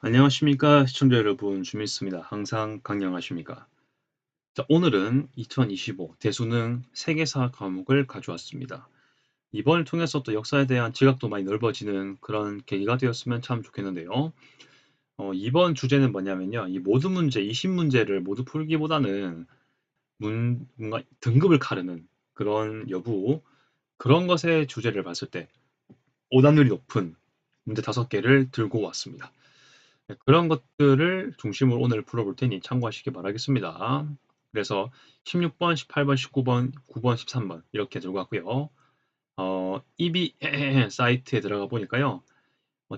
안녕하십니까 시청자 여러분, 주미스입니다. 항상 강령하십니까. 자, 오늘은 2025 대수능 세계사 과목을 가져왔습니다. 이번을 통해서 또 역사에 대한 지각도 많이 넓어지는 그런 계기가 되었으면 참 좋겠는데요. 이번 주제는 뭐냐면요, 이 모든 문제, 20문제를 모두 풀기보다는 뭔가 등급을 가르는 그런 여부, 그런 것의 주제를 봤을 때 오답률이 높은 문제 5개를 들고 왔습니다. 네, 그런 것들을 중심으로 오늘 풀어볼 테니 참고하시기 바라겠습니다. 그래서 16번, 18번, 19번, 9번, 13번 이렇게 들고 왔고요. EB 사이트에 들어가 보니까요.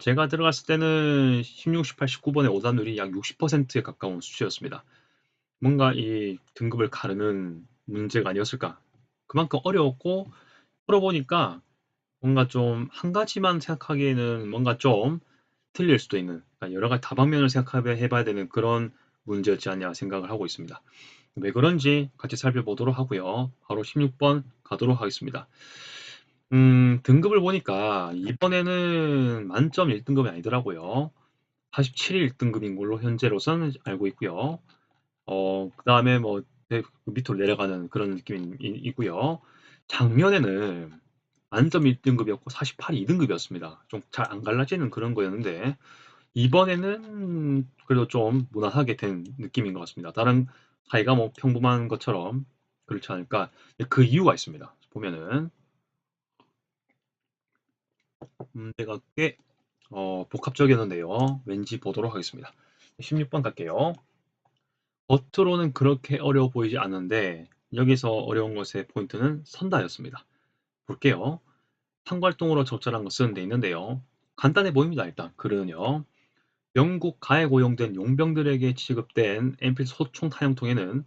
제가 들어갔을 때는 16, 18, 19번의 오답률이 약 60%에 가까운 수치였습니다. 뭔가 이 등급을 가르는 문제가 아니었을까. 그만큼 어려웠고, 풀어보니까 뭔가 좀 한 가지만 생각하기에는 뭔가 좀 틀릴 수도 있는, 그러니까 여러 가지 다방면을 생각해봐야 되는 그런 문제였지 않냐 생각을 하고 있습니다. 왜 그런지 같이 살펴보도록 하고요. 바로 16번 가도록 하겠습니다. 등급을 보니까 이번에는 만점 1등급이 아니더라고요. 87일 1등급인 걸로 현재로서는 알고 있고요. 그 다음에 뭐 밑으로 내려가는 그런 느낌이고요. 작년에는 만점 1등급이었고 48이 2등급이었습니다. 좀 잘 안 갈라지는 그런 거였는데 이번에는 그래도 좀 무난하게 된 느낌인 것 같습니다. 다른 사이가 뭐 평범한 것처럼 그렇지 않을까. 그 이유가 있습니다. 보면은 문제가 꽤 복합적이었는데요. 왠지 보도록 하겠습니다. 16번 갈게요. 겉으로는 그렇게 어려워 보이지 않는데 여기서 어려운 것의 포인트는 선다였습니다. 볼게요. 상괄동으로 적절한 것은 돼 있는데요. 간단해 보입니다. 일단 글은요. 영국 가에 고용된 용병들에게 지급된 MP 소총 타령통에는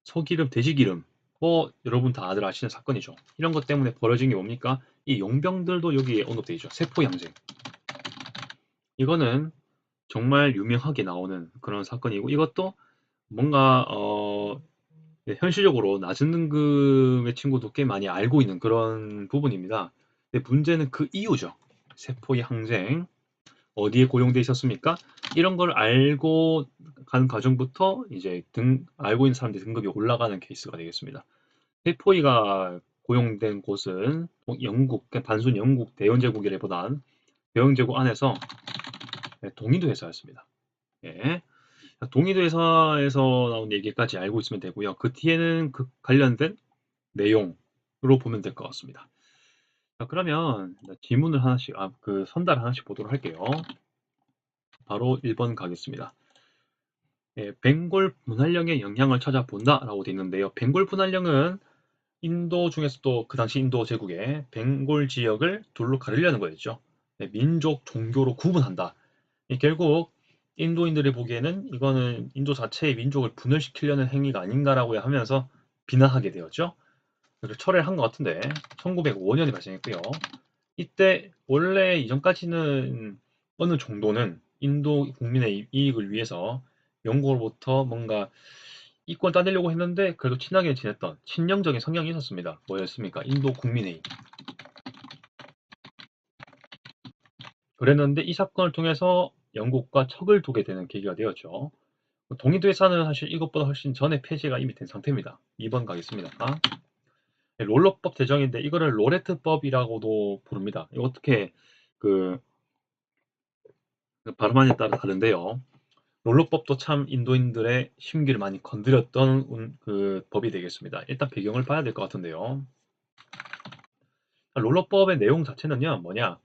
소기름, 돼지기름, 뭐 여러분 다들 아시는 사건이죠. 이런 것 때문에 벌어진 게 뭡니까? 이 용병들도 여기에 언급되어 있죠. 세포양생. 이거는 정말 유명하게 나오는 그런 사건이고, 이것도 뭔가 네, 현실적으로 낮은 등급의 친구도 꽤 많이 알고 있는 그런 부분입니다. 근데 문제는 그 이유죠. 세포의 항생. 어디에 고용돼 있었습니까? 이런 걸 알고 간 과정부터 이제 알고 있는 사람들의 등급이 올라가는 케이스가 되겠습니다. 세포이가 고용된 곳은 영국, 그러니까 단순 영국 대영제국이라기보단 대영제국 안에서 동인도 회사였습니다. 예. 동인도 회사에서 나온 얘기까지 알고 있으면 되고요. 그 뒤에는 그 관련된 내용으로 보면 될 것 같습니다. 자, 그러면 지문을 하나씩, 그 선달 하나씩 보도록 할게요. 바로 1번 가겠습니다. 벵골 분할령의 영향을 찾아본다라고 되어 있는데요. 벵골 분할령은 인도 중에서도 그 당시 인도 제국의 벵골 지역을 둘로 가르려는 거였죠. 민족, 종교로 구분한다. 결국 인도인들이 보기에는 이거는 인도 자체의 민족을 분열시키려는 행위가 아닌가라고 하면서 비난하게 되었죠. 그래서 철회를 한 것 같은데 1905년에 발생했고요. 이때 원래 이전까지는 어느 정도는 인도 국민의 이익을 위해서 영국으로부터 뭔가 이권 따내려고 했는데 그래도 친하게 지냈던 친령적인 성향이 있었습니다. 뭐였습니까? 인도 국민회의. 그랬는데 이 사건을 통해서 영국과 척을 두게 되는 계기가 되었죠. 동인도회사는 사실 이것보다 훨씬 전에 폐지가 이미 된 상태입니다. 2번 가겠습니다. 롤러법 제정인데 이거를 로레트법이라고도 부릅니다. 이거 어떻게 그 발음하냐에 따라 다른데요. 롤러법도 참 인도인들의 심기를 많이 건드렸던 그 법이 되겠습니다. 일단 배경을 봐야 될 것 같은데요. 롤러법의 내용 자체는요, 뭐냐?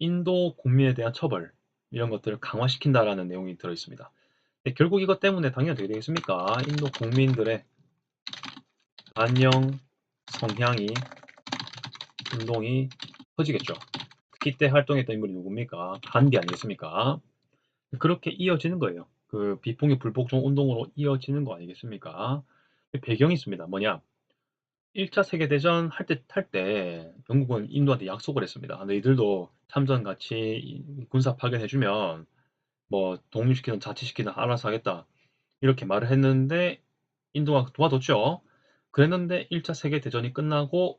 인도 국민에 대한 처벌, 이런 것들을 강화시킨다라는 내용이 들어있습니다. 결국 이것 때문에 당연히 어떻게 되겠습니까? 인도 국민들의 반영 성향이, 운동이 커지겠죠. 특히 때 활동했던 인물이 누굽니까? 간디 아니겠습니까? 그렇게 이어지는 거예요. 그 비폭력 불복종 운동으로 이어지는 거 아니겠습니까? 배경이 있습니다. 뭐냐? 1차 세계대전 할 때 영국은 인도한테 약속을 했습니다. 너희들도 참전 같이 군사 파견해주면 뭐 독립시키든 자치시키든 알아서 하겠다. 이렇게 말을 했는데 인도가 도와줬죠. 그랬는데 1차 세계대전이 끝나고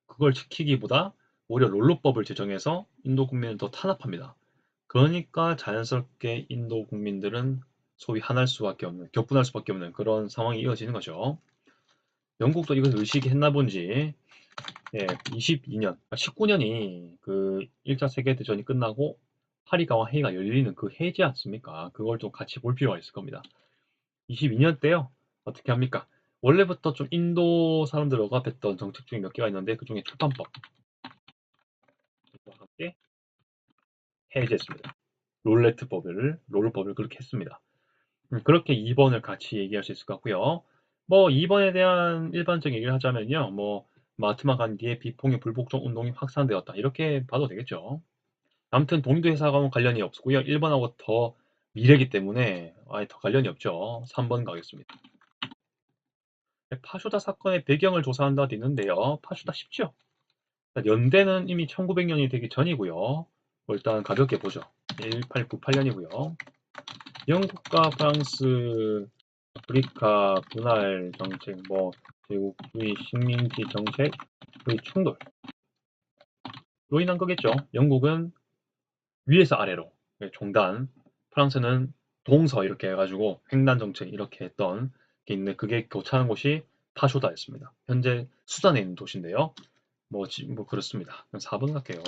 그걸 지키기보다 오히려 롤러법을 제정해서 인도 국민을 더 탄압합니다. 그러니까 자연스럽게 인도 국민들은 소위 하나일 수밖에 없는, 격분할 수밖에 없는 그런 상황이 이어지는 거죠. 영국도 이걸 의식이 했나 본지 22년, 19년이 그 1차 세계대전이 끝나고 파리강화 회의가 열리는 그 해지 않습니까? 그걸 좀 같이 볼 필요가 있을 겁니다. 22년 때요. 어떻게 합니까? 원래부터 좀 인도 사람들 억압했던 정책 중에 몇 개가 있는데 그중에 출판법과 함께 해제했습니다. 롤법을 그렇게 했습니다. 그렇게 2번을 같이 얘기할 수 있을 것 같고요. 뭐 2번에 대한 일반적인 얘기를 하자면요. 뭐 마하트마 간디의 비폭력 불복종 운동이 확산되었다. 이렇게 봐도 되겠죠. 아무튼 동인도 회사하고는 관련이 없고요. 1번하고 더 미래기 때문에 아예 더 관련이 없죠. 3번 가겠습니다. 파쇼다 사건의 배경을 조사한다 돼 있는데요. 파쇼다 쉽죠? 연대는 이미 1900년이 되기 전이고요. 뭐 일단 가볍게 보죠. 1898년이고요. 영국과 프랑스 아프리카 분할 정책, 뭐 제국주의 식민지 정책의 충돌로 인한 거겠죠. 영국은 위에서 아래로 종단, 프랑스는 동서 이렇게 해가지고 횡단 정책 이렇게 했던 게 있는데 그게 교차하는 곳이 파쇼다였습니다. 현재 수단에 있는 도시인데요. 뭐 그렇습니다. 4번 갈게요.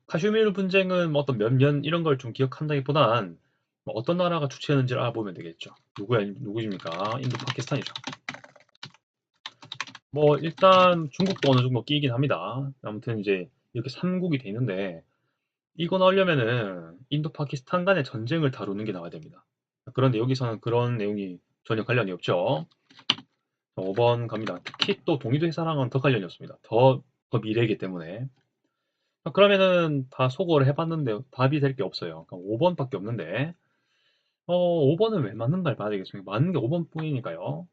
카슈미르 분쟁은 뭐 어떤 몇 년 이런 걸 좀 기억한다기보단 뭐 어떤 나라가 주최했는지를 알아보면 되겠죠. 누구십니까? 인도 파키스탄이죠. 뭐 일단 중국도 어느 정도 끼긴 합니다. 아무튼 이제 이렇게 3국이 돼 있는데 이거 나오려면은 인도 파키스탄 간의 전쟁을 다루는 게 나와야 됩니다. 그런데 여기서는 그런 내용이 전혀 관련이 없죠. 5번 갑니다. 특히 또 동이도 해사랑은 더 관련이 없습니다. 더 미래이기 때문에. 그러면은 다 소거를 해봤는데 답이 될 게 없어요. 5번밖에 없는데 5번은 왜 맞는가를 봐야 되겠습니다. 맞는 게 5번 뿐이니까요.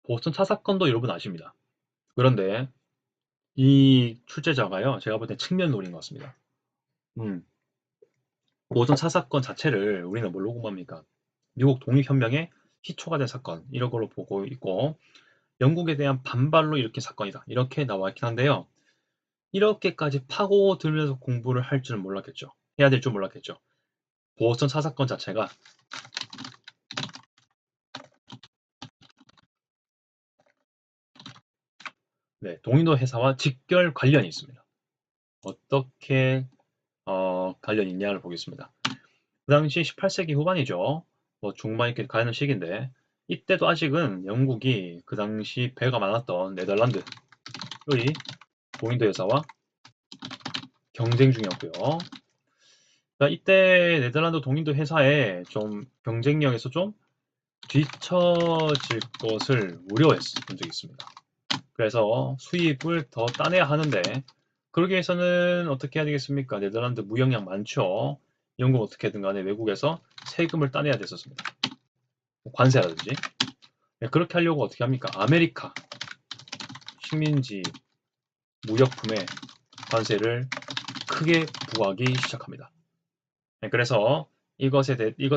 보스턴 차 사건도 여러분 아십니다. 그런데 이 출제자가요. 제가 볼 땐 측면 노린 것 같습니다. 음, 보스턴 차 사건 자체를 우리는 뭘로 공부합니까? 미국 독립혁명의 기초가 된 사건 이런 걸로 보고 있고 영국에 대한 반발로 일으킨 사건이다. 이렇게 나와 있긴 한데요. 이렇게까지 파고들면서 공부를 할 줄은 몰랐겠죠. 해야 될 줄 몰랐겠죠. 보스턴 차 사건 자체가 동인도 회사와 직결 관련이 있습니다. 어떻게 관련이 있냐를 보겠습니다. 그 당시 18세기 후반이죠. 뭐 중반이렇게 가는 시기인데 이때도 아직은 영국이 그 당시 배가 많았던 네덜란드의 동인도 회사와 경쟁 중이었고요. 그러니까 이때 네덜란드 동인도 회사에 좀 경쟁력에서 좀 뒤처질 것을 우려했던 적이 있습니다. 그래서 수입을 더 따내야 하는데 그러기 위해서는 어떻게 해야 되겠습니까? 네덜란드 무역량 많죠. 영국 어떻게든 간에 외국에서 세금을 따내야 됐었습니다. 관세라든지. 그렇게 하려고 어떻게 합니까? 아메리카 식민지 무역품에 관세를 크게 부과하기 시작합니다. 그래서 이것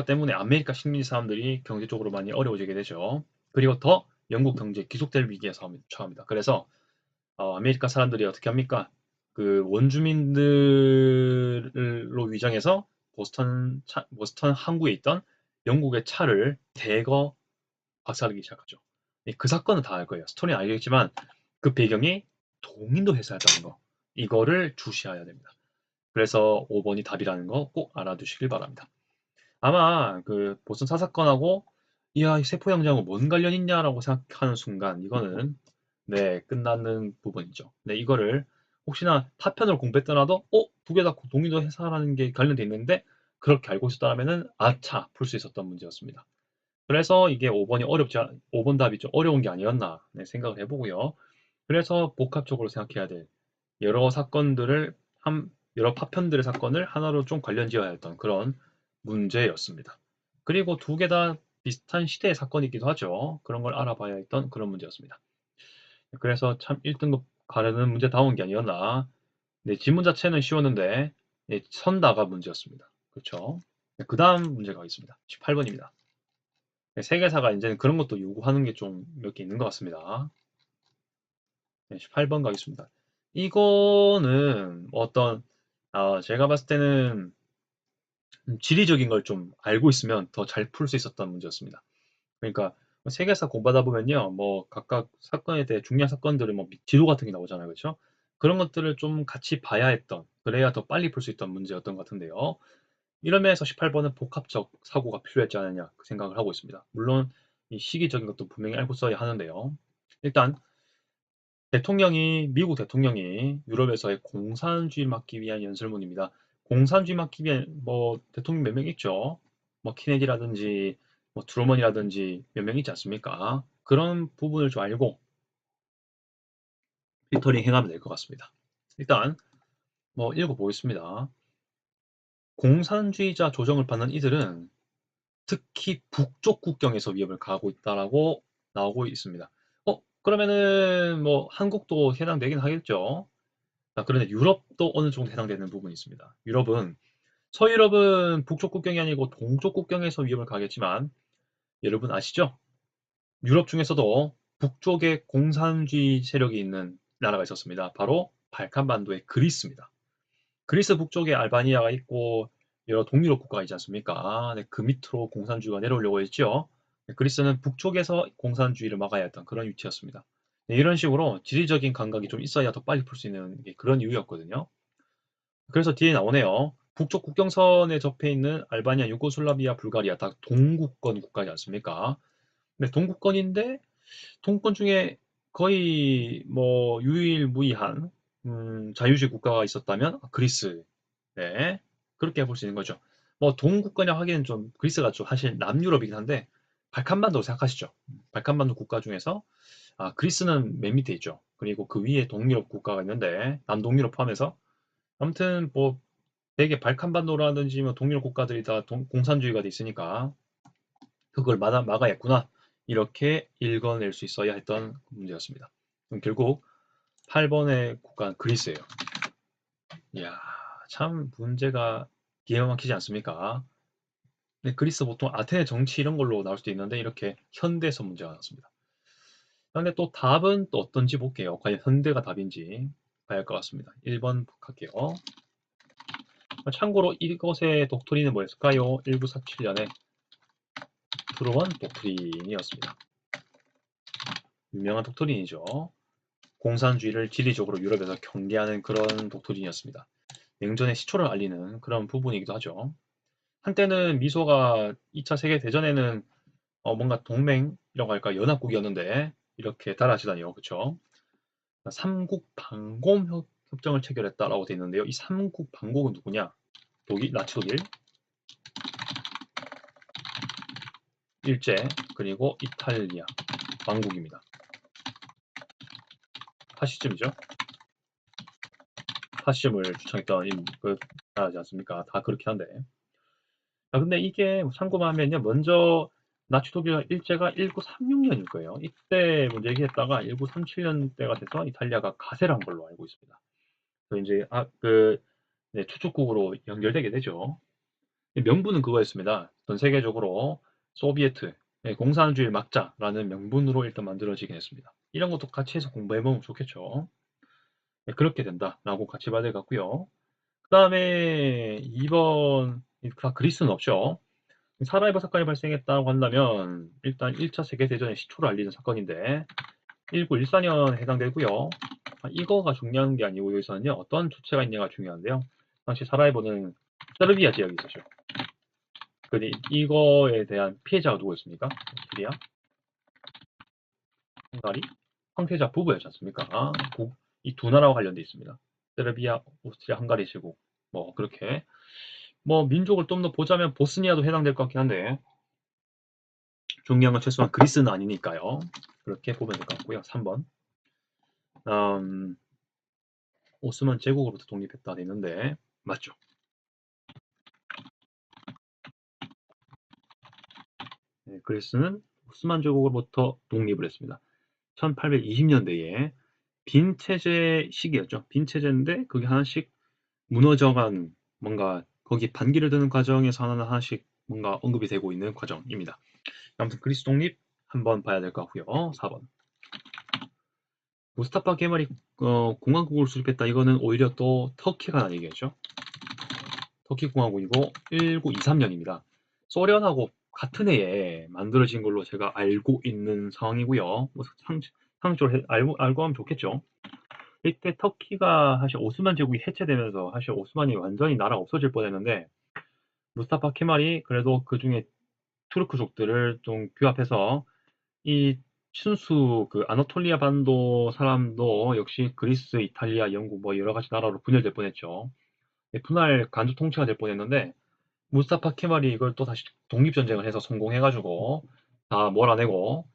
때문에 아메리카 식민지 사람들이 경제적으로 많이 어려워지게 되죠. 그리고 더 영국 경제 기속될 위기에 처합니다. 그래서 아메리카 사람들이 어떻게 합니까? 그 원주민들로 위장해서 보스턴 항구에 있던 영국의 차를 대거 박살내기 시작하죠. 그 사건은 다 알 거예요. 스토리는 알겠지만 그 배경이 동인도 회사였다는 거. 이거를 주시해야 됩니다. 그래서 5번이 답이라는 거 꼭 알아두시길 바랍니다. 아마 그 보스턴 차 사건하고 이야, 이 세포 영장은 뭔 관련 있냐라고 생각하는 순간 이거는 끝나는 부분이죠. 이거를 혹시나 타편을 공부했더라도 두 개 다 동의도 해사라는 게 관련돼 있는데 그렇게 알고 있었다면은 아차 풀 수 있었던 문제였습니다. 그래서 이게 5번 답이 좀 어려운 게 아니었나 생각을 해보고요. 그래서 복합적으로 생각해야 될 여러 사건들을 여러 파편들의 사건을 하나로 좀 관련 지어야 했던 그런 문제였습니다. 그리고 두 개 다 비슷한 시대의 사건이기도 하죠. 그런 걸 알아봐야 했던 그런 문제였습니다. 그래서 참 1등급 가려는 문제다운 게 아니었나. 지문 자체는 쉬웠는데 선다가 문제였습니다. 그렇죠? 그 다음 문제가 있습니다. 18번입니다. 세계사가 이제는 그런 것도 요구하는 게 좀 몇 개 있는 것 같습니다. 18번 가겠습니다. 이거는 어떤 제가 봤을 때는 지리적인 걸 좀 알고 있으면 더 잘 풀 수 있었던 문제였습니다. 그러니까 세계사 공부하다 보면요, 뭐 각각 사건에 대해 중요한 사건들은 뭐 지도 같은 게 나오잖아요, 그렇죠? 그런 것들을 좀 같이 봐야 했던, 그래야 더 빨리 풀 수 있던 문제였던 것 같은데요. 이런 면에서 18번은 복합적 사고가 필요했지 않느냐 그 생각을 하고 있습니다. 물론 이 시기적인 것도 분명히 알고 써야 하는데요. 일단 미국 대통령이 유럽에서의 공산주의를 막기 위한 연설문입니다. 공산주의 막기 위한 뭐 대통령 몇 명 있죠. 뭐 케네디라든지 뭐 트루먼이라든지 몇 명 있지 않습니까? 그런 부분을 좀 알고 필터링 해가면 될 것 같습니다. 일단 뭐 읽어보겠습니다. 공산주의자 조정을 받는 이들은 특히 북쪽 국경에서 위협을 가하고 있다라고 나오고 있습니다. 그러면은 뭐 한국도 해당되긴 하겠죠. 그런데 유럽도 어느 정도 해당되는 부분이 있습니다. 서유럽은 북쪽 국경이 아니고 동쪽 국경에서 위협을 가하겠지만 여러분 아시죠? 유럽 중에서도 북쪽에 공산주의 세력이 있는 나라가 있었습니다. 바로 발칸반도의 그리스입니다. 그리스 북쪽에 알바니아가 있고 여러 동유럽 국가가 있지 않습니까? 네, 그 밑으로 공산주의가 내려오려고 했죠. 네, 그리스는 북쪽에서 공산주의를 막아야 했던 그런 위치였습니다. 네, 이런 식으로 지리적인 감각이 좀 있어야 더 빨리 풀 수 있는 그런 이유였거든요. 그래서 뒤에 나오네요. 북쪽 국경선에 접해 있는 알바니아, 유고슬라비아, 불가리아 다 동국권 국가지 않습니까? 네, 동국권인데 동권 중에 거의 뭐 유일무이한 자유주의 국가가 있었다면 그리스. 네, 그렇게 볼 수 있는 거죠. 뭐 동국권이라 하기에는 좀 그리스가 좀 사실 남유럽이긴 한데 발칸반도 생각하시죠. 발칸반도 국가 중에서 그리스는 맨 밑에 있죠. 그리고 그 위에 동유럽 국가가 있는데 남동유럽 포함해서 아무튼 뭐 되게 발칸반도라든지 뭐 동유럽 국가들이 다 공산주의가 돼 있으니까 그걸 막아야 했구나. 이렇게 읽어낼 수 있어야 했던 문제였습니다. 그럼 결국 8번의 국가는 그리스예요. 이야, 참 문제가 기가 막히지 않습니까? 근데 그리스 보통 아테네 정치 이런 걸로 나올 수도 있는데 이렇게 현대에서 문제가 나왔습니다. 근데 또 답은 또 어떤지 볼게요. 과연 현대가 답인지 봐야 할 것 같습니다. 1번 할게요. 참고로 이것의 독토리는 뭐였을까요? 1947년에 트루먼 독트린이었습니다. 유명한 독트린이죠. 공산주의를 지리적으로 유럽에서 경계하는 그런 독트린이었습니다. 냉전의 시초를 알리는 그런 부분이기도 하죠. 한때는 미소가 2차 세계대전에는 뭔가 동맹이라고 할까 연합국이었는데 이렇게 달아지다니요. 그쵸? 삼국 방공 협정을 체결했다라고 되어 있는데요. 이 삼국 방공은 누구냐? 나치 독일, 일제, 그리고 이탈리아 왕국입니다. 파시즘이죠. 파시즘을 주창했던 그 나라지 않습니까? 다 그렇긴 한데. 근데 이게 참고만 하면요. 먼저 나치 독일 일제가 1936년일 거예요. 이때 먼저 얘기했다가 1937년대가 돼서 이탈리아가 가세를 한 걸로 알고 있습니다. 그래서 이제 네, 추축국으로 연결되게 되죠. 명분은 그거였습니다. 전 세계적으로 소비에트, 네, 공산주의를 막자라는 명분으로 일단 만들어지긴 했습니다. 이런 것도 같이 해서 공부해보면 좋겠죠. 네, 그렇게 된다라고 같이 봐야 될 것 같고요. 그 다음에 2번, 그리스는 없죠. 사라예보 사건이 발생했다고 한다면 일단 1차 세계대전의 시초를 알리는 사건인데 1914년에 해당되고요. 이거가 중요한 게 아니고 여기서는요. 어떤 주체가 있냐가 중요한데요. 당시 사라예보는 세르비아 지역이 있었죠. 근데 이거에 대한 피해자가 누구였습니까? 오스트리아, 헝가리, 황태자 부부였지 않습니까? 이 두 나라와 관련돼 있습니다. 세르비아, 오스트리아, 헝가리 제국. 뭐 그렇게 뭐 민족을 좀 더 보자면 보스니아도 해당될 것 같긴 한데 중요한 건 최소한 그리스는 아니니까요. 그렇게 보면 될 것 같고요. 3번. 음, 오스만 제국으로부터 독립했다 되는데 맞죠? 네, 그리스는 오스만 제국으로부터 독립을 했습니다. 1820년대에 빈 체제 시기였죠. 빈 체제인데 그게 하나씩 무너져간 뭔가 거기 반기를 드는 과정에서 하나씩 뭔가 언급이 되고 있는 과정입니다. 아무튼 그리스 독립 한번 봐야 될 것 같고요. 4번. 무스타파 케말이 공화국을 수립했다. 이거는 오히려 또 터키가 난 얘기죠. 터키 공화국이고 1923년입니다. 소련하고 같은 해에 만들어진 걸로 제가 알고 있는 상황이고요. 뭐 상식적으로 알고 하면 좋겠죠. 이때 터키가 사실 오스만 제국이 해체되면서 사실 오스만이 완전히 나라가 없어질 뻔했는데 무스타파 케말이 그래도 그 중에 투르크족들을 좀 규합해서 이 순수 그 아나톨리아 반도 사람도 역시 그리스, 이탈리아, 영국 뭐 여러 가지 나라로 분열될 뻔했죠. 분할 간접 통치가 될 뻔했는데 무스타파 케말이 이걸 또 다시 독립전쟁을 해서 성공해가지고 다 몰아내고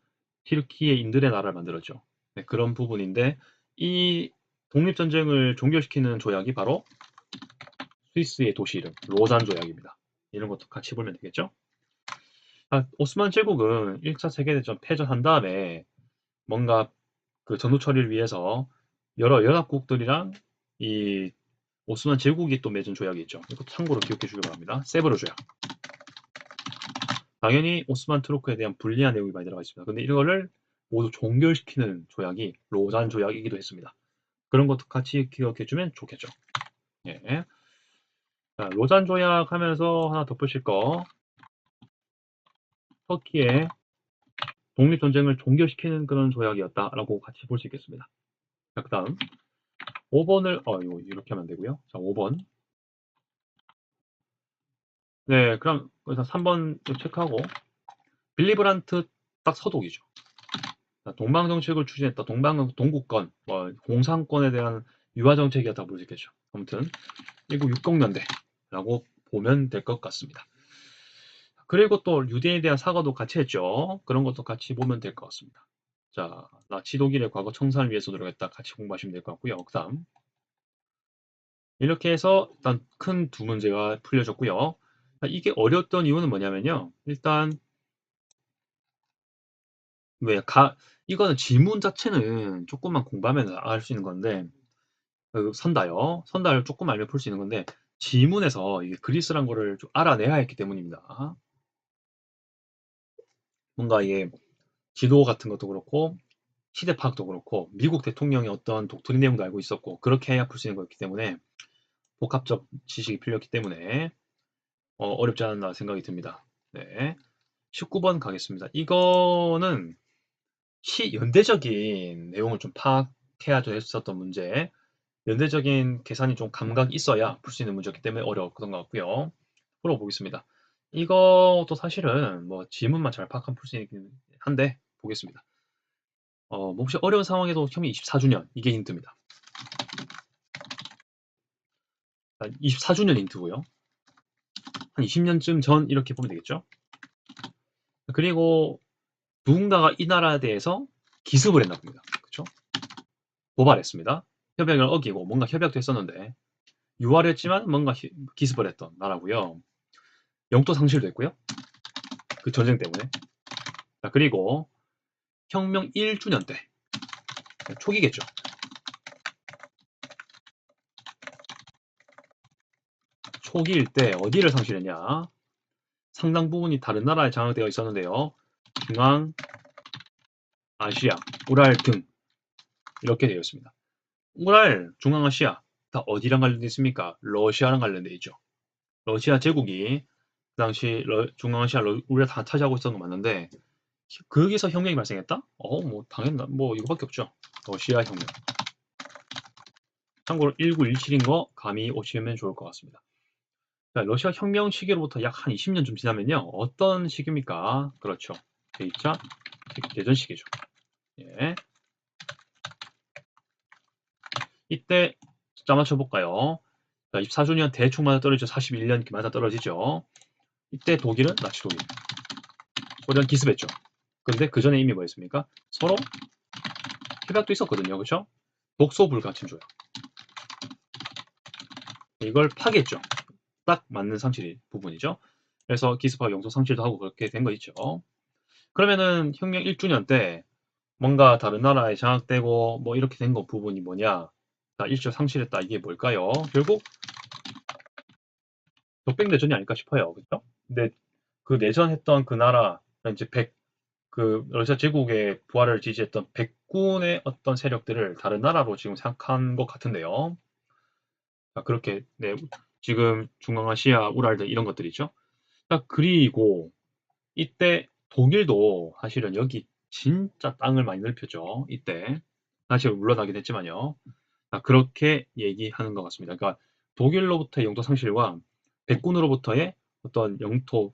튀르키예인들의 나라를 만들었죠. 네, 그런 부분인데 이 독립전쟁을 종결시키는 조약이 바로 스위스의 도시 이름 로잔 조약입니다. 이런 것도 같이 보면 되겠죠? 오스만 제국은 1차 세계대전 패전한 다음에 뭔가 그 전후 처리를 위해서 여러 연합국들이랑 이 오스만 제국이 또 맺은 조약이 있죠. 이거 참고로 기억해 주길 바랍니다. 세브르 조약. 당연히 오스만 투르크에 대한 불리한 내용이 많이 들어가 있습니다. 근데 이거를 모두 종결시키는 조약이 로잔 조약이기도 했습니다. 그런 것도 같이 기억해 주면 좋겠죠. 예. 자, 로잔 조약 하면서 하나 덧붙일 거. 터키의 독립전쟁을 종결시키는 그런 조약이었다라고 같이 볼 수 있겠습니다. 자, 그 다음 5번을 이거 이렇게 하면 되고요. 자, 5번. 네, 그럼 그래서 3번 체크하고 빌리 브란트 딱 서독이죠. 동방 정책을 추진했다. 동국권, 뭐 공산권에 대한 유화 정책이었다고 볼 수 있겠죠. 아무튼 1960년대라고 보면 될 것 같습니다. 그리고 또 유대인에 대한 사과도 같이 했죠. 그런 것도 같이 보면 될 것 같습니다. 자, 나치 독일의 과거 청산을 위해서 노력했다. 같이 공부하시면 될 것 같고요. 그다음 이렇게 해서 일단 큰 두 문제가 풀려졌고요. 이게 어려웠던 이유는 뭐냐면요. 일단 왜 이거는 지문 자체는 조금만 공부하면 알 수 있는 건데 선다요. 선다를 조금 알면 풀 수 있는 건데 지문에서 이게 그리스란 거를 좀 알아내야 했기 때문입니다. 뭔가 이게 지도 같은 것도 그렇고 시대 파악도 그렇고 미국 대통령의 어떤 독트린 내용도 알고 있었고 그렇게 해야 풀 수 있는 거였기 때문에 복합적 지식이 필요했기 때문에 어렵지 않았나 생각이 듭니다. 네. 19번 가겠습니다. 이거는 연대적인 내용을 좀 파악해야 했었던 문제, 연대적인 계산이 좀 감각이 있어야 풀 수 있는 문제였기 때문에 어려웠던 것 같고요. 풀어보겠습니다. 이것도 사실은 뭐 지문만 잘 파악하면 풀 수 있긴 한데 보겠습니다. 뭐 혹시 어려운 상황에도 혐의 24주년 이게 힌트입니다. 24주년 힌트고요. 한 20년쯤 전 이렇게 보면 되겠죠. 그리고 누군가가 이 나라에 대해서 기습을 했나 봅니다. 그렇죠? 고발했습니다. 협약을 어기고 뭔가 협약도 했었는데 유화를 했지만 뭔가 기습을 했던 나라고요. 영토 상실도 했고요. 그 전쟁 때문에. 자, 그리고 혁명 1주년 때 초기겠죠. 초기일 때 어디를 상실했냐? 상당 부분이 다른 나라에 장악되어 있었는데요. 중앙, 아시아, 우랄 등 이렇게 되어 있습니다. 우랄, 중앙아시아 다 어디랑 관련돼 있습니까? 러시아랑 관련돼 있죠. 러시아 제국이 그 당시 중앙아시아 우리가 다 차지하고 있었던 거 맞는데 거기서 혁명이 발생했다? 뭐 당연히 뭐 이거밖에 없죠. 러시아 혁명. 참고로 1917인 거 감이 오시면 좋을 것 같습니다. 자, 러시아 혁명 시기로부터 약 한 20년쯤 지나면요. 어떤 시기입니까? 그렇죠. 제2차 대전 시기죠. 예. 이때 숫자 맞춰볼까요? 자, 24주년 대충 맞아 떨어지죠. 41년 맞아 떨어지죠. 이때 독일은 나치 독일. 소련 기습했죠. 근데 그 전에 이미 뭐였습니까? 서로 협약도 있었거든요. 그렇죠? 독소 불가침 조약. 이걸 파기했죠. 딱 맞는 상실 부분이죠. 그래서 기습하고 영토 상실도 하고 그렇게 된 거 있죠. 그러면은 혁명 1주년 때 뭔가 다른 나라에 장악되고 뭐 이렇게 된 거 부분이 뭐냐? 자, 일조 상실했다. 이게 뭘까요? 결국 적백내전이 아닐까 싶어요. 그렇죠? 근데 그 내전했던 그 나라 이제 그 러시아 제국의 부활을 지지했던 백군의 어떤 세력들을 다른 나라로 지금 생각한 것 같은데요. 그렇게 네, 지금 중앙아시아, 우랄들 이런 것들이죠. 그리고 이때 독일도 사실은 여기 진짜 땅을 많이 넓혔죠. 이때 다시 물러나긴 했지만요. 그렇게 얘기하는 것 같습니다. 그러니까 독일로부터의 영토 상실과 백군으로부터의 어떤 영토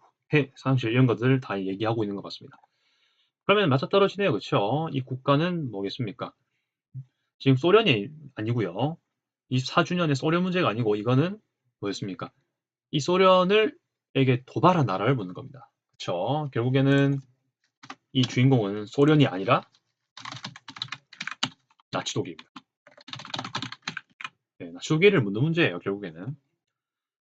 상실 이런 것들을 다 얘기하고 있는 것 같습니다. 그러면 맞아떨어지네요. 그렇죠? 이 국가는 뭐겠습니까? 지금 소련이 아니고요. 24주년의 소련 문제가 아니고 이거는 뭐였습니까? 이 소련을 에게 도발한 나라를 묻는 겁니다. 그렇죠? 결국에는 이 주인공은 소련이 아니라 나치 독일입니다. 네, 나치 독일을 묻는 문제예요. 결국에는.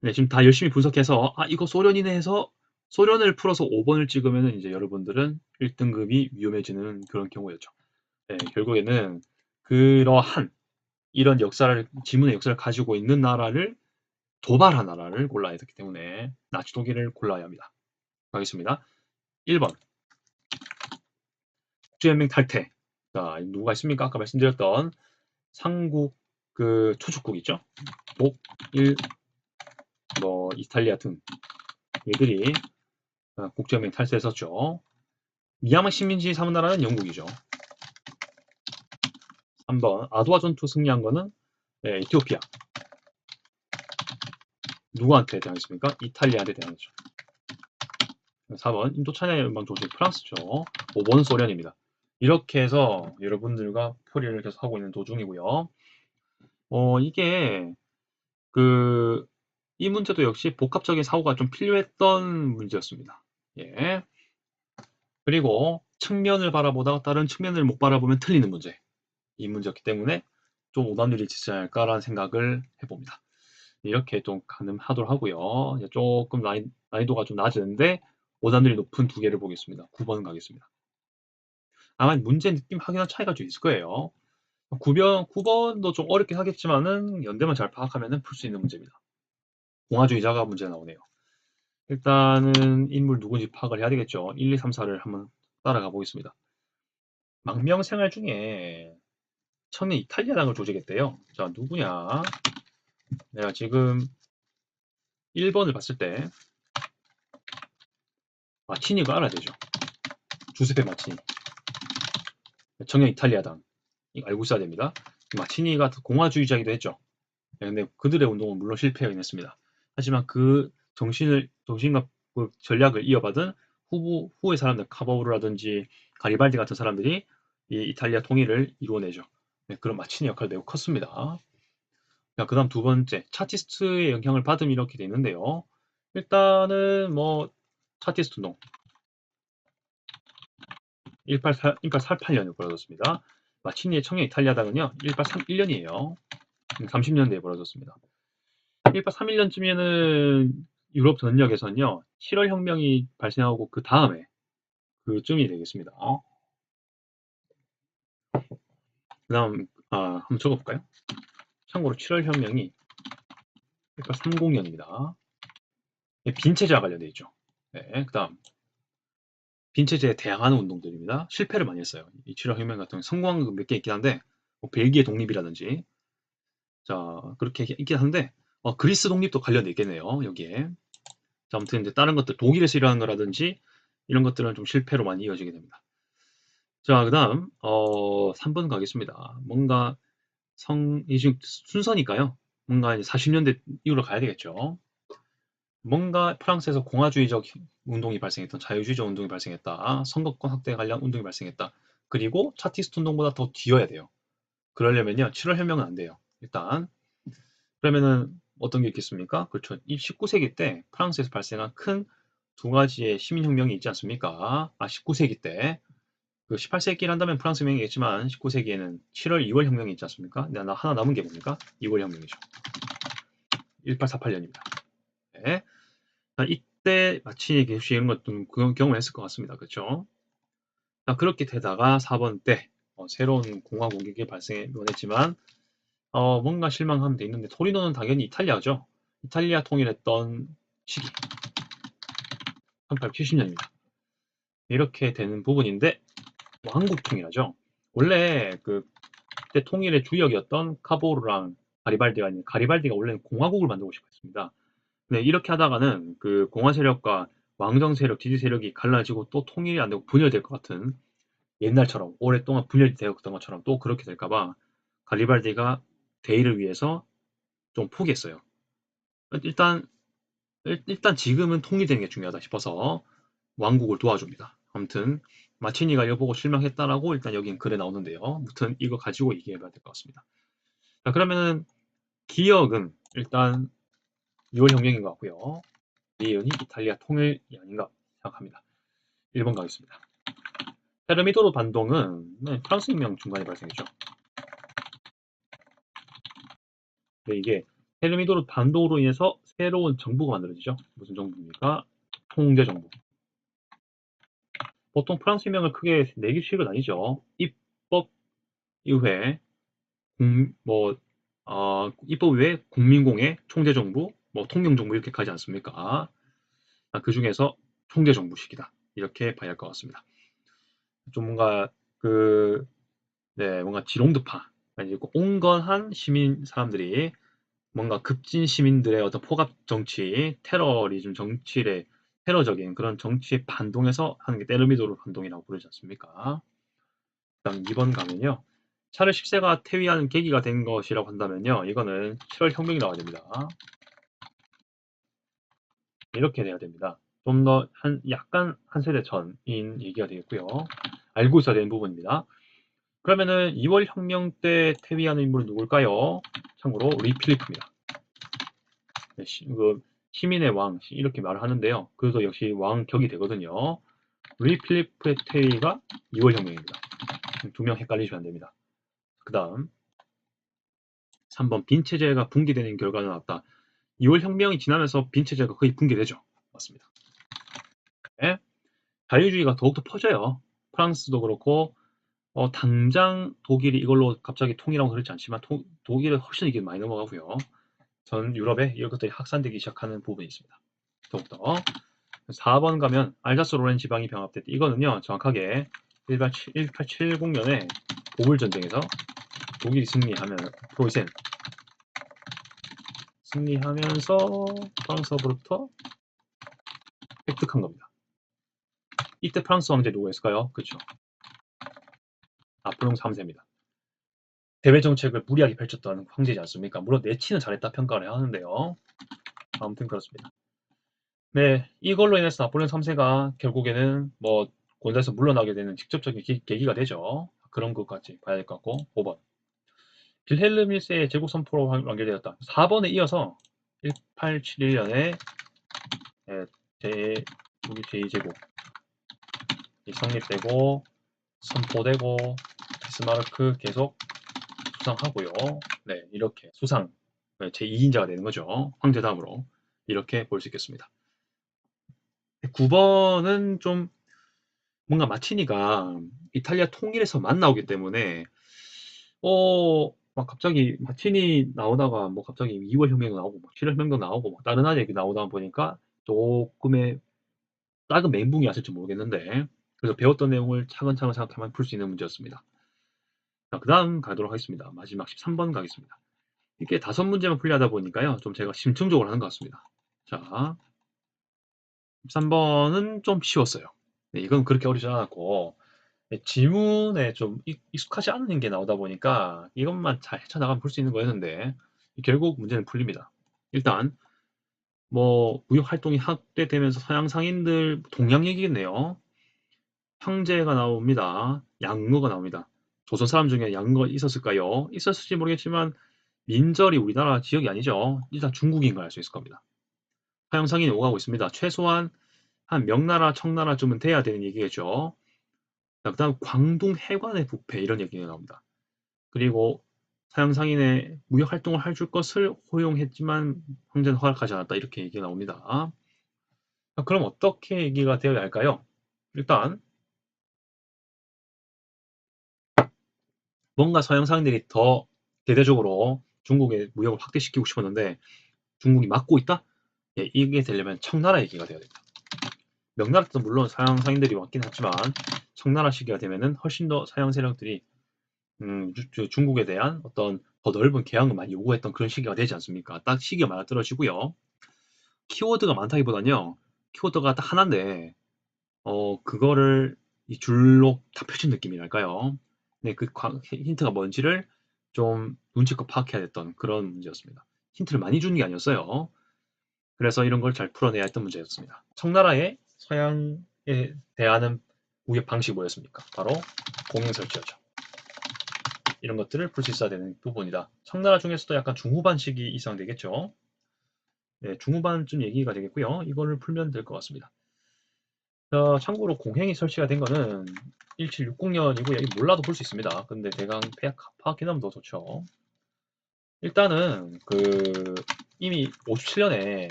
네, 지금 다 열심히 분석해서 이거 소련이네 해서 소련을 풀어서 5번을 찍으면 이제 여러분들은 1등급이 위험해지는 그런 경우였죠. 네, 결국에는 그러한 이런 역사를 지문의 역사를 가지고 있는 나라를 도발한 나라를 골라야 되기 때문에 나치 독일을 골라야 합니다. 가겠습니다. 1번 국제연맹 탈퇴. 자, 누가 있습니까? 아까 말씀드렸던 상국 그 초축국 있죠? 독일, 뭐 이탈리아 등 얘들이 국제연맹 탈퇴했었죠. 미얀마 식민지 삼은 나라는 영국이죠. 3번 아두아 전투 승리한 거는 네, 에티오피아. 누구한테 대항했습니까? 이탈리아한테 대항했죠. 4번 인도 차이나 연방 조직 프랑스죠. 5번 소련입니다. 이렇게 해서 여러분들과 풀이를 계속 하고 있는 도중이고요. 이게 이 문제도 역시 복합적인 사고가 좀 필요했던 문제였습니다. 예. 그리고 측면을 바라보다가 다른 측면을 못 바라보면 틀리는 문제. 이 문제였기 때문에 좀 오답률이 있지 않을까라는 생각을 해봅니다. 이렇게 좀 가능하도록 하고요. 조금 난이도가 좀 낮은데 오답률이 높은 두 개를 보겠습니다. 9번 가겠습니다. 아마 문제 느낌 확연한 차이가 좀 있을 거예요. 9번도 좀 어렵긴 하겠지만은 연대만 잘 파악하면 풀 수 있는 문제입니다. 공화주의자가 문제 나오네요. 일단은 인물 누군지 파악을 해야 되겠죠. 1, 2, 3, 4를 한번 따라가 보겠습니다. 망명생활 중에 처음에 이탈리아당을 조직했대요. 자, 누구냐? 내가 지금 1번을 봤을 때 마치니가 알아야 되죠. 주세페 마치니. 정형 이탈리아당. 이거 알고 있어야 됩니다. 마치니가 공화주의자이기도 했죠. 근데 그들의 운동은 물론 실패하긴 했습니다. 하지만 그 정신과 그 전략을 이어받은 후의 사람들, 카바우르라든지 가리발디 같은 사람들이 이 이탈리아 통일을 이루어내죠. 네, 그런 마치니 역할이 매우 컸습니다. 그 다음 두 번째, 차티스트의 영향을 받음 이렇게 돼 있는데요. 일단은 뭐 차티스트 운동 1848년에 벌어졌습니다. 마치니의 청년 이탈리아당은요 1831년이에요. 30년대에 벌어졌습니다. 1831년쯤에는 유럽 전역에서는요 7월 혁명이 발생하고 그 다음에 그쯤이 되겠습니다. 그 다음 한번 적어볼까요? 참고로 7월 혁명이 1830년입니다. 빈체제와 관련되어 있죠. 네, 그 다음 빈체제에 대항하는 운동들입니다. 실패를 많이 했어요. 이 7월 혁명 같은 경우 성공한 거 몇 개 있긴 한데 뭐 벨기에 독립이라든지 자 그렇게 있긴 한데 그리스 독립도 관련돼 있겠네요. 여기에 자, 아무튼 이제 다른 것들 독일에서 일어나는 거라든지 이런 것들은 좀 실패로 많이 이어지게 됩니다. 자, 그 다음 3번 가겠습니다. 뭔가 이 지금 순서니까요. 뭔가 이제 40년대 이후로 가야 되겠죠. 뭔가 프랑스에서 공화주의적 운동이 발생했던 자유주의적 운동이 발생했다. 선거권 확대 관련 운동이 발생했다. 그리고 차티스트 운동보다 더 뒤어야 돼요. 그러려면요. 7월 혁명은 안 돼요. 일단 그러면은 어떤 게 있겠습니까? 그렇죠. 이 19세기 때 프랑스에서 발생한 큰 두 가지의 시민혁명이 있지 않습니까? 19세기 때 그 18세기를 한다면 프랑스 혁명이겠지만 19세기에는 7월 2월 혁명이 있지 않습니까? 나 하나 남은 게 뭡니까? 2월 혁명이죠. 1848년입니다. 네. 이때 마치 개시 이런 것도 그런 경험을 했을 것 같습니다. 그렇죠? 그렇게 되다가 4번 때 새로운 공화국이 발생해 원했지만 뭔가 실망하면 돼 있는데 토리노는 당연히 이탈리아죠. 이탈리아 통일했던 시기 1870년입니다. 이렇게 되는 부분인데 왕국통일하죠. 원래 그때 통일의 주역이었던 카보르랑 가리발디가 있는 가리발디가 원래는 공화국을 만들고 싶어 했습니다. 네, 이렇게 하다가는 그 공화 세력과 왕정 세력, 지지 세력이 갈라지고 또 통일이 안 되고 분열될 것 같은 옛날처럼 오랫동안 분열되었던 것처럼 또 그렇게 될까봐 가리발디가 대의를 위해서 좀 포기했어요. 일단 지금은 통일되는 게 중요하다 싶어서 왕국을 도와줍니다. 아무튼 마치니가 이거 보고 실망했다라고 일단 여긴 글에 나오는데요. 아무튼 이거 가지고 얘기해봐야 될 것 같습니다. 자, 그러면은 기억은 일단 6월 혁명인 것 같고요. 미연이 이탈리아 통일이 아닌가 생각합니다. 1번 가겠습니다. 테르미도르 반동은 프랑스 혁명 중간에 발생했죠. 네, 이게 테르미도르 반동으로 인해서 새로운 정부가 만들어지죠. 무슨 정부입니까? 통제정부. 보통 프랑스 혁명을 크게 4개씩을 나뉘죠. 입법, 의회, 입법 의회, 국민공회, 총재정부, 통령정부 이렇게 가지 않습니까? 그 중에서 총재정부식이다. 이렇게 봐야 할 것 같습니다. 좀 뭔가 뭔가 지롱드파, 그러니까 온건한 시민 사람들이 뭔가 급진 시민들의 어떤 포갑 정치, 테러리즘 정치의 테러적인 그런 정치에 반동해서 하는 게 테르미도르 반동이라고 부르지 않습니까? 그다음 2번 가면요. 샤를 10세가 퇴위하는 계기가 된 것이라고 한다면요. 이거는 7월 혁명이 나와야 됩니다. 이렇게 돼야 됩니다. 좀 더 약간 한 세대 전인 얘기가 되겠고요. 알고 있어야 되는 부분입니다. 그러면은 2월 혁명 때 퇴위하는 인물은 누굴까요? 참고로 리필리프입니다. 네, 시민의 왕 이렇게 말을 하는데요. 그래서 역시 왕격이 되거든요. 리필리프의 퇴위가 2월 혁명입니다. 2명 헷갈리시면 안 됩니다. 그 다음 3번 빈체제가 붕괴되는 결과가 나왔다. 2월 혁명이 지나면서 빈체제가 거의 붕괴되죠. 맞습니다. 네. 자유주의가 더욱더 퍼져요. 프랑스도 그렇고 당장 독일이 이걸로 갑자기 통일하고 그렇지 않지만 독일은 훨씬 이게 많이 넘어가고요. 전 유럽에 이런 것들이 확산되기 시작하는 부분이 있습니다. 더욱더 4번 가면 알자스 로렌 지방이 병합됐다. 이거는요 정확하게 1870년에 보불전쟁에서 독일이 승리하면 프로이센 승리하면서 프랑스로부터 획득한 겁니다. 이때 프랑스 황제 누구였을까요? 그렇죠. 나폴레옹 3세입니다. 대외 정책을 무리하게 펼쳤던 황제지 않습니까? 물론 내치는 잘했다 평가를 하는데요. 아무튼 그렇습니다. 네, 이걸로 인해서 나폴레옹 3세가 결국에는 권세에서 물러나게 되는 직접적인 계기가 되죠. 그런 것까지 봐야 될 것 같고 5번 빌헬름 1세의 제국 선포로 완결되었다. 4번에 이어서 1871년에 제2제국 성립되고 선포되고 비스마르크 계속 수상하고요. 네, 이렇게 수상 제2인자가 되는 거죠. 황제 다음으로 이렇게 볼 수 있겠습니다. 9번은 좀 뭔가 마치니가 이탈리아 통일에서 나오기 때문에 막 갑자기 마치니 나오다가 갑자기 2월 혁명 나오고 7월 혁명 나오고 다른 나라 얘기 나오다 보니까 조금의 작은 멘붕이 왔을지 모르겠는데 그래서 배웠던 내용을 차근차근 생각하면 풀 수 있는 문제였습니다. 자, 그 다음 가도록 하겠습니다. 마지막 13번 가겠습니다. 이게 5문제만 풀려하다 보니까요. 좀 제가 심층적으로 하는 것 같습니다. 자, 13번은 좀 쉬웠어요. 네, 이건 그렇게 어렵지 않았고 지문에 좀 익숙하지 않은 게 나오다 보니까 이것만 잘 헤쳐나가면 풀 수 있는 거였는데 결국 문제는 풀립니다. 일단 무역 활동이 확대되면서 서양 상인들 동양 얘기겠네요. 황제가 나옵니다. 양거가 나옵니다. 조선 사람 중에 양거가 있었을까요? 있었을지 모르겠지만 민절이 우리나라 지역이 아니죠. 일단 중국인 걸 알 수 있을 겁니다. 서양 상인이 오가고 있습니다. 최소한 한 명나라, 청나라쯤은 돼야 되는 얘기겠죠. 그 다음 광둥 해관의 부패 이런 얘기가 나옵니다. 그리고 서양 상인의 무역 활동을 해줄 것을 허용했지만 황제는 허락하지 않았다 이렇게 얘기가 나옵니다. 그럼 어떻게 얘기가 되어야 할까요? 일단 뭔가 서양 상인들이 더 대대적으로 중국의 무역을 확대시키고 싶었는데 중국이 막고 있다? 예, 이게 되려면 청나라 얘기가 돼야 됩니다. 명나라 때도 물론 서양 상인들이 왔긴 했지만 청나라 시기가 되면은 훨씬 더 서양 세력들이 중국에 대한 어떤 더 넓은 개항을 많이 요구했던 그런 시기가 되지 않습니까? 딱 시기가 맞아떨어지고요. 키워드가 많다기보다는요. 키워드가 딱 하나인데 그거를 이 줄로 다 펼친 느낌이랄까요? 네, 그 힌트가 뭔지를 좀 눈치껏 파악해야 됐던 그런 문제였습니다. 힌트를 많이 주는 게 아니었어요. 그래서 이런 걸 잘 풀어내야 했던 문제였습니다. 청나라의 서양에 대하는 무역 방식이 뭐였습니까? 바로 공영설치였죠. 이런 것들을 풀 수 있어야 되는 부분이다. 청나라 중에서도 약간 중후반 시기 이상 되겠죠. 네, 중후반쯤 얘기가 되겠고요. 이거를 풀면 될 것 같습니다. 참고로 공행이 설치가 된 거는 1760년이고 여기 몰라도 볼 수 있습니다. 근데 대강 파악해놓으면 더 좋죠. 일단은 이미 57년에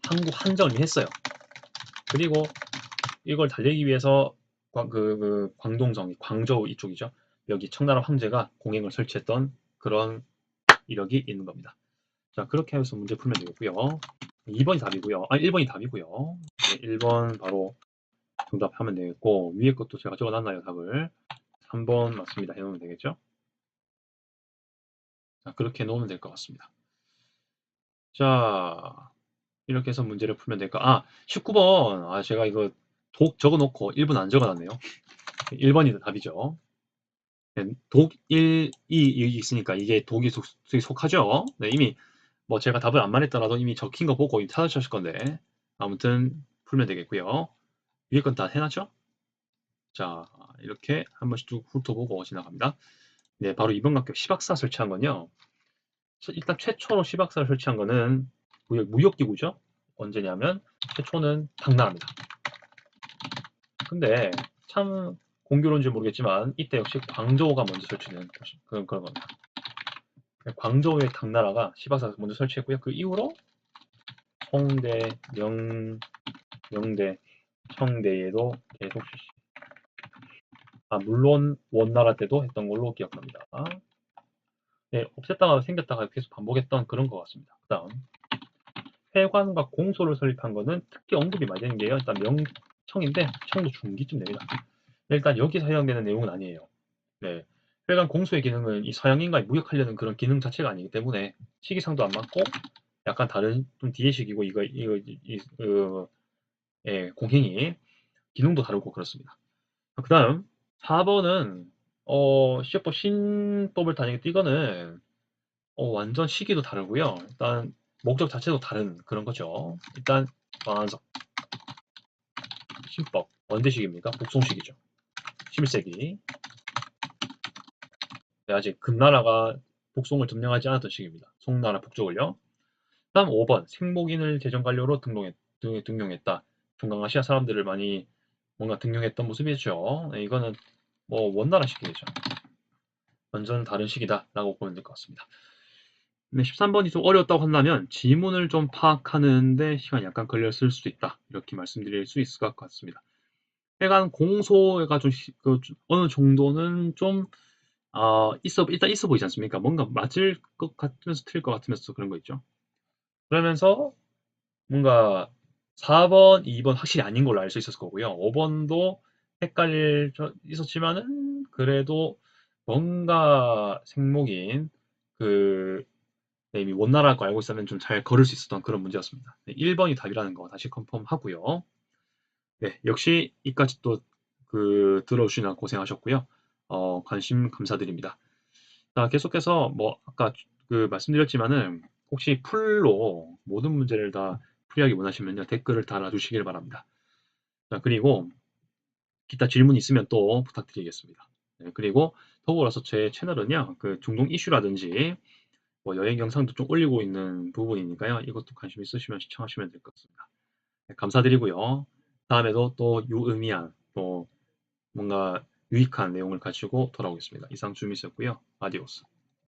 한국 한정을 이미 했어요. 그리고 이걸 달리기 위해서 광동성, 광저우 이쪽이죠. 여기 청나라 황제가 공행을 설치했던 그런 이력이 있는 겁니다. 자, 그렇게 해서 문제 풀면 되겠고요. 2번이 답이고요. 1번이 답이고요. 네, 1번 바로 정답하면 되겠고, 위에 것도 제가 적어놨나요, 답을? 3번 맞습니다. 해놓으면 되겠죠? 자, 그렇게 놓으면 될 것 같습니다. 자, 이렇게 해서 문제를 풀면 될까? 19번. 제가 이거 독 적어놓고 1번 안 적어놨네요. 1번이 답이죠. 네, 독 1, 2 있으니까 이게 독이 속하죠? 네, 이미 뭐 제가 답을 안 말했더라도 이미 적힌 거 보고 찾으셨을 건데, 아무튼 풀면 되겠고요. 위에 건 다 해놨죠? 자, 이렇게 한 번씩 쭉 훑어보고 지나갑니다. 네, 바로 이번 학교 시박사 설치한 건요. 일단 최초로 시박사를 설치한 거는 무역기구죠. 언제냐면 최초는 당나라입니다. 근데 참 공교로운지 모르겠지만 이때 역시 광저우가 먼저 설치된 그런 겁니다. 광저우의 당나라가 시박사를 먼저 설치했고요. 그 이후로 홍대, 명대, 청대에도 계속 실시. 물론 원나라 때도 했던 걸로 기억합니다. 네, 없앴다가 생겼다가 계속 반복했던 그런 것 같습니다. 그 다음 회관과 공소를 설립한 거는 특히 언급이 많이 되는 게요. 일단 명청인데 청도 중기쯤 됩니다. 일단 여기 사용되는 내용은 아니에요. 네, 회관 공소의 기능은 이 서양인과의 무역하려는 그런 기능 자체가 아니기 때문에 시기상도 안 맞고 약간 다른 좀 뒤의 시기고 공행이 기능도 다르고 그렇습니다. 그 다음 4번은 시제법 신법을 다니겠다. 이거는 완전 시기도 다르고요. 일단 목적 자체도 다른 그런 거죠. 일단 광안석 신법 언제 시기입니까? 북송시기죠. 11세기. 아직 금나라가 북송을 점령하지 않았던 시기입니다. 송나라 북쪽을요. 다음 5번 생목인을 재정관료로 등용했다. 중앙아시아 사람들을 많이 뭔가 등용했던 모습이죠. 네, 이거는 뭐 원나라 시기죠. 완전 다른 시기다라고 보면 될 것 같습니다. 네, 13번이 좀 어려웠다고 한다면 지문을 좀 파악하는데 시간이 약간 걸렸을 수도 있다. 이렇게 말씀드릴 수 있을 것 같습니다. 약간 공소가 어느 정도는 좀 일단 있어 보이지 않습니까? 뭔가 맞을 것 같으면서 틀릴 것 같으면서 그런 거 있죠. 그러면서 뭔가 4번, 2번 확실히 아닌 걸로 알 수 있었을 거고요. 5번도 헷갈릴 있었지만은 그래도 뭔가 생목인 그 이미 원나라일 거 알고 있으면 좀 잘 걸을 수 있었던 그런 문제였습니다. 네, 1번이 답이라는 거 다시 컨펌하고요. 네, 역시 이까지 또 들어주시느라 고생하셨고요. 관심 감사드립니다. 자, 계속해서 뭐 아까 말씀드렸지만은 혹시 풀로 모든 문제를 다 풀이하기 원하시면요 댓글을 달아주시길 바랍니다. 자, 그리고 기타 질문 있으면 또 부탁드리겠습니다. 네, 그리고 더불어서 제 채널은요 중동 이슈라든지 뭐 여행 영상도 좀 올리고 있는 부분이니까요. 이것도 관심 있으시면 시청하시면 될 것 같습니다. 네, 감사드리고요. 다음에도 또 유의미한 또 뭔가 유익한 내용을 가지고 돌아오겠습니다. 이상 주미였고요. 아디오스.